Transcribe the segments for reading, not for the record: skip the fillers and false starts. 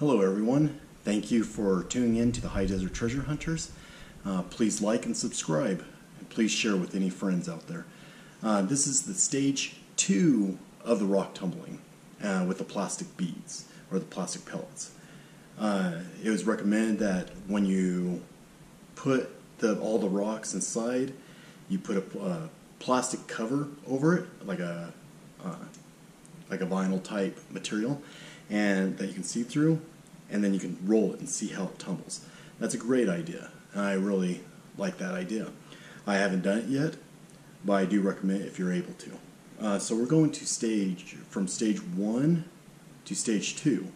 Hello everyone, thank you for tuning in to the High Desert Treasure Hunters. Please like and subscribe, and please share with any friends out there. This is the stage 2 of the rock tumbling with the plastic beads, or the plastic pellets. It was recommended that when you put all the rocks inside, you put a plastic cover over it, like a vinyl type material, and that you can see through, and then you can roll it and see how it tumbles. That's a great idea. I really like that idea. I haven't done it yet, but I do recommend it if you're able to. So we're going to from stage 1 to stage 2.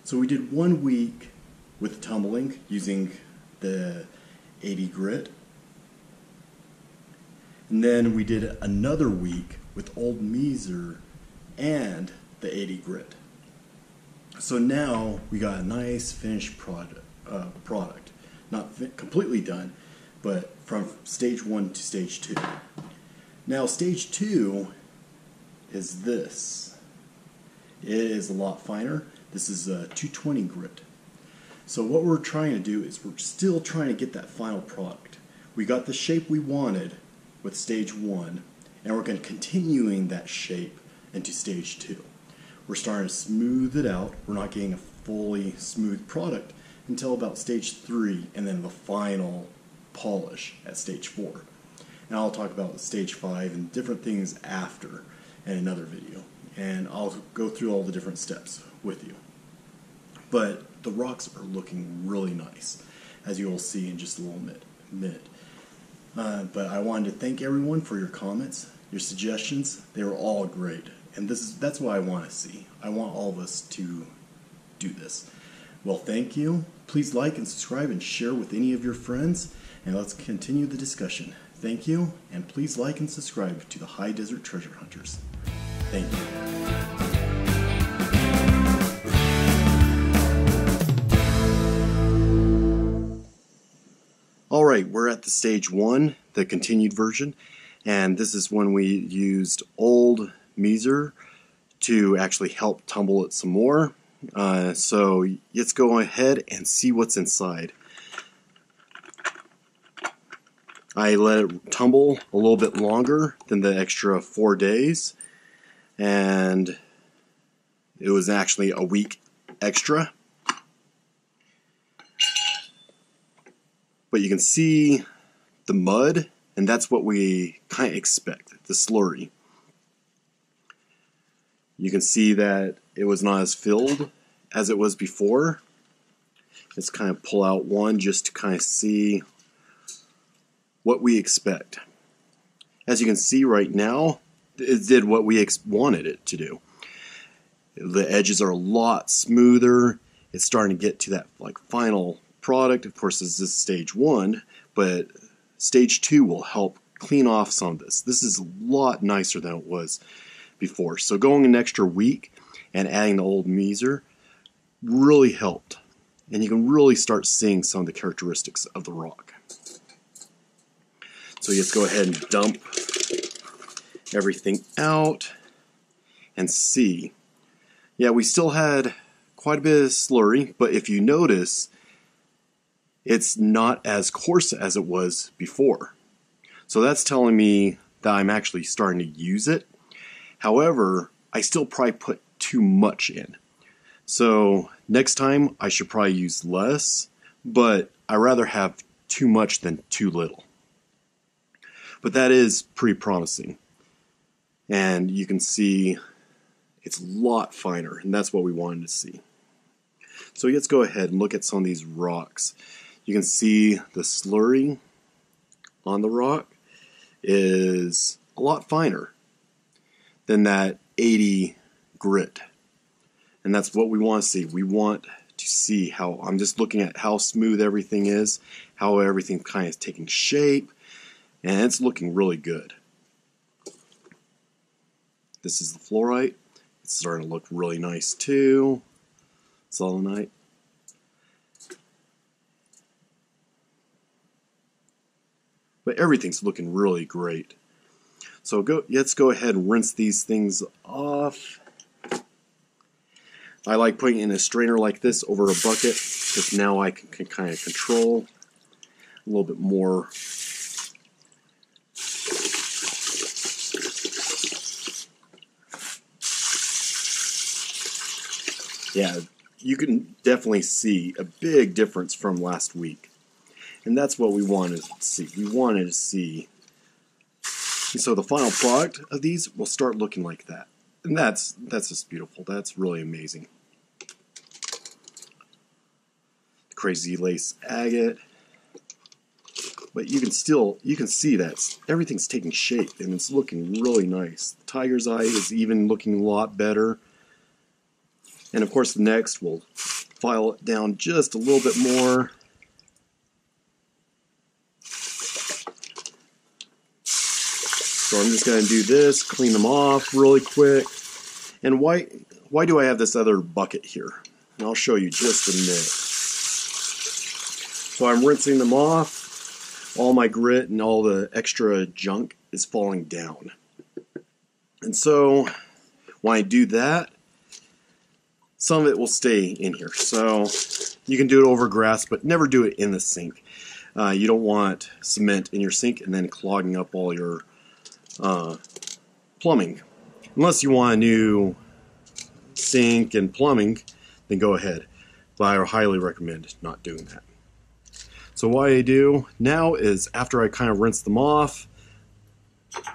So we did 1 week with the tumbling using the 80 grit. And then we did another week with Old Measer and the 80 grit. So now we got a nice finished product. Not completely done, but from stage 1 to stage 2. Now stage 2 is this. It is a lot finer. This is a 220 grit. So what we're trying to do is we're still trying to get that final product. We got the shape we wanted with stage 1, and we're going to continuing that shape into stage 2. We're starting to smooth it out. We're not getting a fully smooth product until about stage 3, and then the final polish at stage 4. And I'll talk about stage 5 and different things after in another video. And I'll go through all the different steps with you. But the rocks are looking really nice, as you will see in just a little bit. But I wanted to thank everyone for your comments, your suggestions. They were all great. And that's what I want to see. I want all of us to do this. Well, thank you. Please like and subscribe and share with any of your friends. And let's continue the discussion. Thank you. And please like and subscribe to the High Desert Treasure Hunters. Thank you. Alright, we're at the stage 1, the continued version. And this is when we used Old Measer to actually help tumble it some more. So let's go ahead and see what's inside. I let it tumble a little bit longer than the extra 4 days, and it was actually a week extra. But you can see the mud, and that's what we kind of expect, the slurry. You can see that it was not as filled as it was before. Let's kind of pull out one just to kind of see what we expect. As you can see right now, it did what we wanted it to do. The edges are a lot smoother. It's starting to get to that final product. Of course, this is stage 1, but stage 2 will help clean off some of this. This is a lot nicer than it was before. So going an extra week and adding the Old Measer really helped. And you can really start seeing some of the characteristics of the rock. So let's go ahead and dump everything out and see. Yeah, we still had quite a bit of slurry, but if you notice, it's not as coarse as it was before. So that's telling me that I'm actually starting to use it. However, I still probably put too much in. So next time I should probably use less, but I'd rather have too much than too little. But that is pretty promising. And you can see it's a lot finer, and that's what we wanted to see. So let's go ahead and look at some of these rocks. You can see the slurry on the rock is a lot finer than that 80 grit. And that's what we want to see. We want to see how, I'm just looking at how smooth everything is, how everything kind of taking shape, and it's looking really good. This is the fluorite. It's starting to look really nice too. Sodalite. But everything's looking really great. So let's go ahead and rinse these things off. I like putting it in a strainer like this over a bucket because now I can kind of control a little bit more. Yeah, you can definitely see a big difference from last week. And that's what we wanted to see. We wanted to see. And so the final product of these will start looking like that. And that's just beautiful. That's really amazing. Crazy lace agate. But you can see that everything's taking shape and it's looking really nice. The tiger's eye is even looking a lot better. And of course, next we'll file it down just a little bit more. So I'm just going to do this, clean them off really quick. And why do I have this other bucket here? And I'll show you just a minute. So I'm rinsing them off. All my grit and all the extra junk is falling down. And so when I do that, some of it will stay in here. So you can do it over grass, but never do it in the sink. You don't want cement in your sink and then clogging up all your plumbing. Unless you want a new sink and plumbing, then go ahead. But I highly recommend not doing that. So what I do now is after I kind of rinse them off, you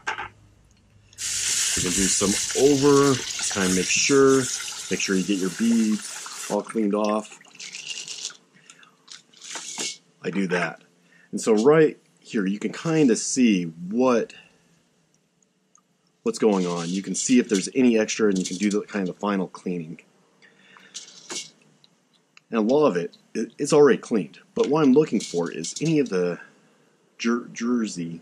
can do some over, just kind of make sure you get your beads all cleaned off. I do that. And so right here you can kind of see what's going on. You can see if there's any extra and you can do the kind of the final cleaning. And a lot of it's already cleaned. But what I'm looking for is any of the jersey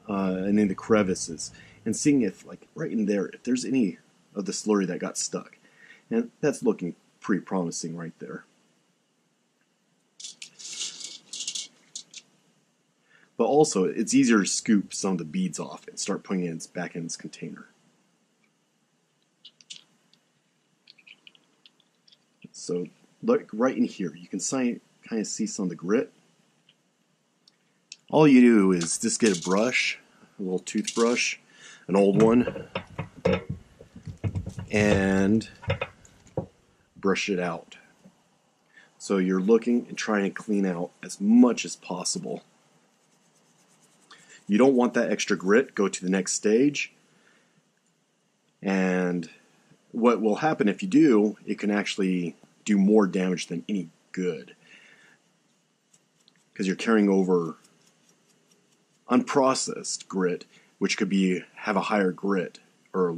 and in the crevices and seeing if, like right in there, if there's any of the slurry that got stuck. And that's looking pretty promising right there. But also, it's easier to scoop some of the beads off and start putting it back in its container. So look right in here. You can kind of see some of the grit. All you do is just get a brush, a little toothbrush, an old one, and brush it out. So you're looking and trying to clean out as much as possible. You don't want that extra grit. Go to the next stage. And what will happen if you do, it can actually do more damage than any good. Because you're carrying over unprocessed grit, which could have a higher grit or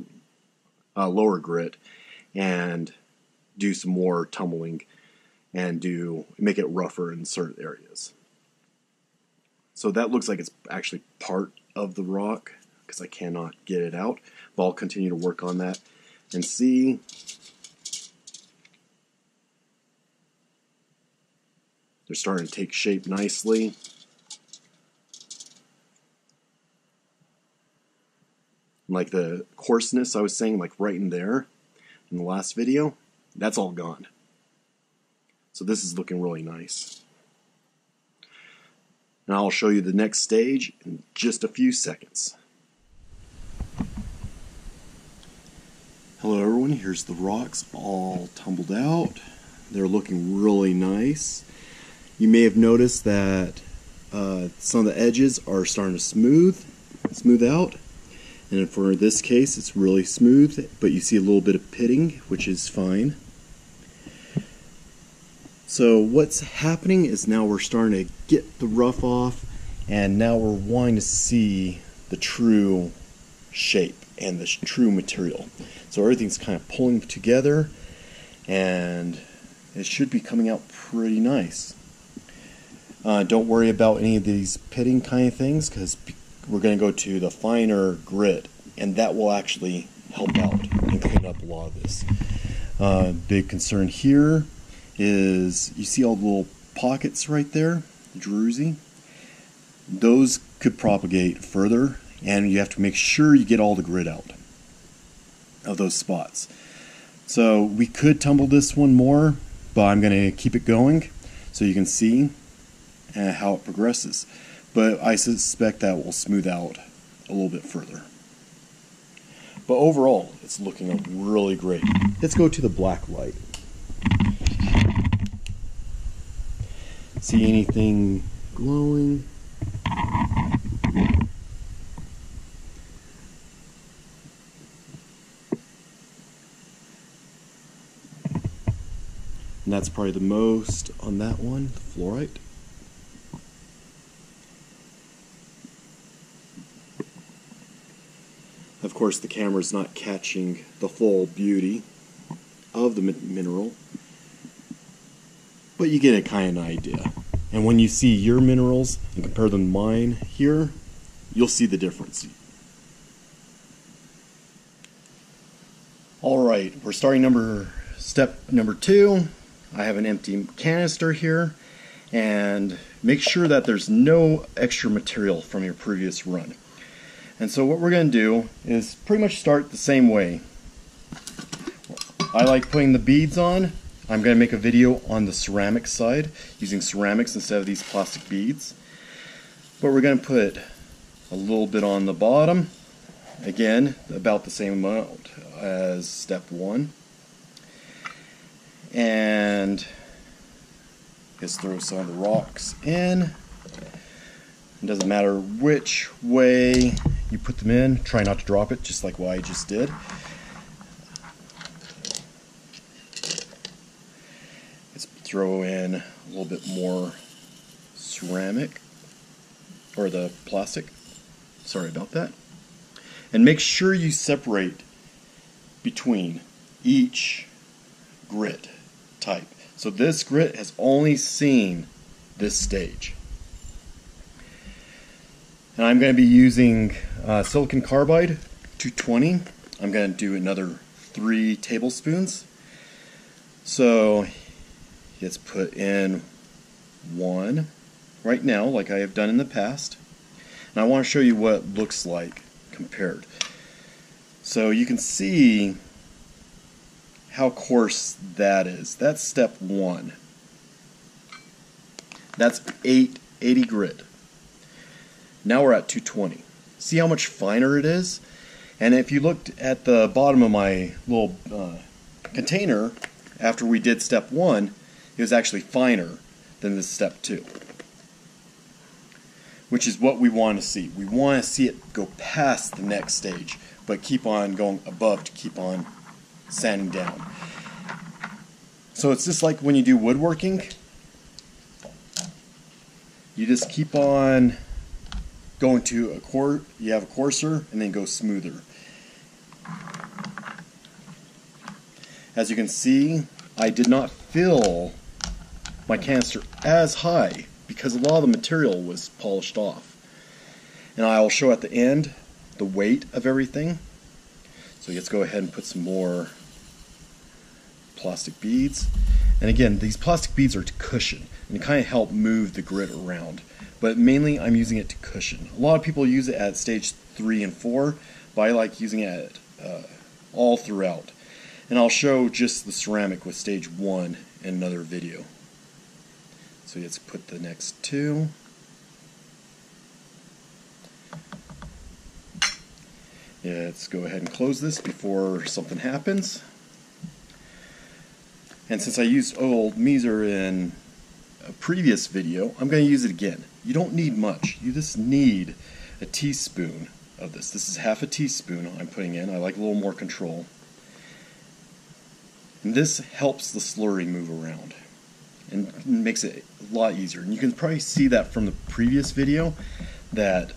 a lower grit, and do some more tumbling and make it rougher in certain areas. So that looks like it's actually part of the rock because I cannot get it out, but I'll continue to work on that and see. They're starting to take shape nicely. Like the coarseness I was saying, like right in there in the last video, that's all gone. So this is looking really nice. Now I'll show you the next stage in just a few seconds. Hello everyone, here's the rocks all tumbled out. They're looking really nice. You may have noticed that some of the edges are starting to smooth out. And for this case it's really smooth, but you see a little bit of pitting, which is fine. So what's happening is now we're starting to get the rough off, and now we're wanting to see the true shape and the true material. So everything's kind of pulling together, and it should be coming out pretty nice. Don't worry about any of these pitting kind of things, because we're going to go to the finer grit, and that will actually help out and clean up a lot of this. Big concern here is you see all the little pockets right there, druzy. Those could propagate further, and you have to make sure you get all the grit out of those spots. So we could tumble this one more, but I'm going to keep it going so you can see how it progresses. But I suspect that will smooth out a little bit further. But overall, it's looking really great. Let's go to the black light. See anything glowing? And that's probably the most on that one, the fluorite. Of course, the camera's not catching the full beauty of the mineral, but you get a kind of idea. And when you see your minerals and compare them to mine here, you'll see the difference. Alright, we're starting step number 2. I have an empty canister here, and make sure that there's no extra material from your previous run. And so what we're going to do is pretty much start the same way. I like putting the beads on. I'm going to make a video on the ceramic side, using ceramics instead of these plastic beads. But we're going to put a little bit on the bottom. Again, about the same amount as step 1. And just throw some of the rocks in. It doesn't matter which way you put them in. Try not to drop it, just like what I just did. Let's throw in a little bit more ceramic, or the plastic. Sorry about that. And make sure you separate between each grit type. So this grit has only seen this stage. And I'm going to be using silicon carbide 220. I'm going to do another 3 tablespoons. So let's put in 1 right now, like I have done in the past. And I want to show you what it looks like compared. So you can see how coarse that is. That's step 1. That's 80 grit. Now we're at 220. See how much finer it is? And if you looked at the bottom of my little container after we did step 1, it was actually finer than this step 2. Which is what we want to see. We want to see it go past the next stage, but keep on going above to keep on sanding down. So it's just like when you do woodworking. You just keep on going to you have a coarser and then go smoother. As you can see, I did not fill my canister as high because a lot of the material was polished off. And I'll show at the end the weight of everything. So let's go ahead and put some more plastic beads. And again, these plastic beads are to cushion and kind of help move the grit around. But mainly I'm using it to cushion. A lot of people use it at stage 3 and 4, but I like using it all throughout. And I'll show just the ceramic with stage 1 in another video. So let's put the next 2. Yeah, let's go ahead and close this before something happens. And since I used old Meezer in a previous video, I'm going to use it again. You don't need much. You just need a teaspoon of this. This is half a teaspoon I'm putting in. I like a little more control. And this helps the slurry move around and makes it a lot easier. And you can probably see that from the previous video that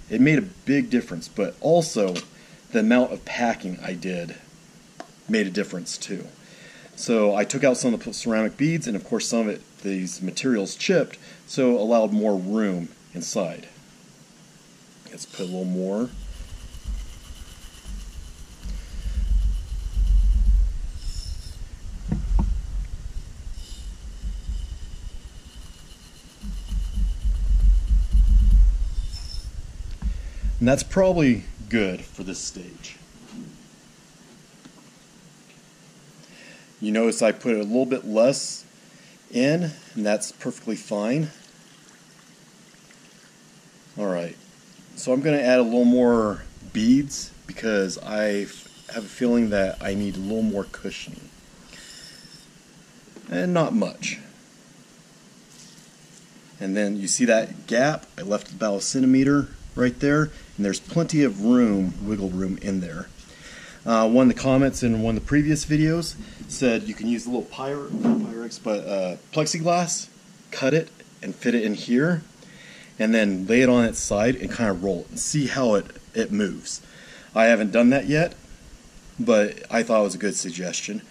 it made a big difference, but also the amount of packing I did made a difference too. So I took out some of the ceramic beads, and of course some of it, these materials chipped, so allowed more room inside. Let's put a little more. And that's probably good for this stage. You notice I put a little bit less in, and that's perfectly fine. Alright, so I'm going to add a little more beads because I have a feeling that I need a little more cushioning. And not much. And then you see that gap? I left about a centimeter right there, and there's plenty of room, wiggle room in there. One of the comments in one of the previous videos said you can use a little plexiglass, cut it and fit it in here, and then lay it on its side and kind of roll it and see how it moves. I haven't done that yet, but I thought it was a good suggestion.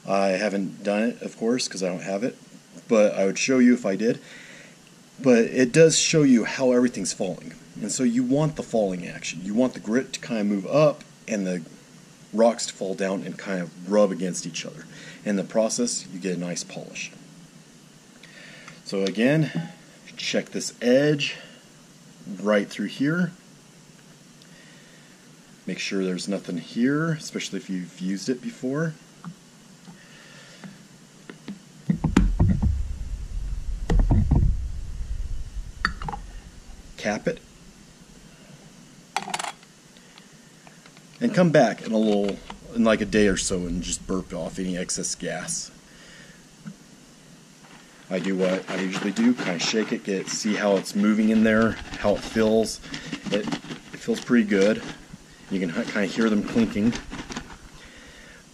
I haven't done it, of course, because I don't have it, but I would show you if I did. But it does show you how everything's falling. And so you want the falling action. You want the grit to kind of move up and the rocks to fall down and kind of rub against each other. In the process, you get a nice polish. So again, check this edge right through here. Make sure there's nothing here, especially if you've used it before. Cap it. And come back in like a day or so and just burp off any excess gas. I do what I usually do, kind of shake it, see how it's moving in there, how it feels. It feels pretty good. You can kind of hear them clinking.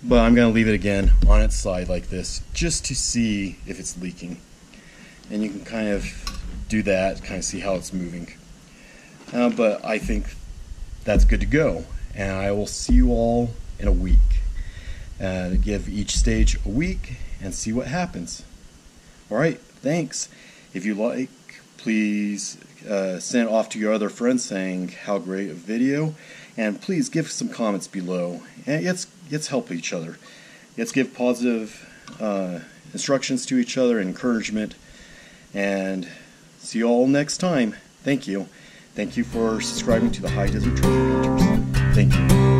But I'm going to leave it again on its side like this, just to see if it's leaking. And you can kind of do that, kind of see how it's moving. But I think that's good to go. And I will see you all in a week. Give each stage a week and see what happens. Alright, thanks. If you like, please send it off to your other friends saying how great a video. And please give some comments below. And let's help each other. Let's give positive instructions to each other, encouragement. And see you all next time. Thank you. Thank you for subscribing to the High Desert Treasure Hunters. Thank you.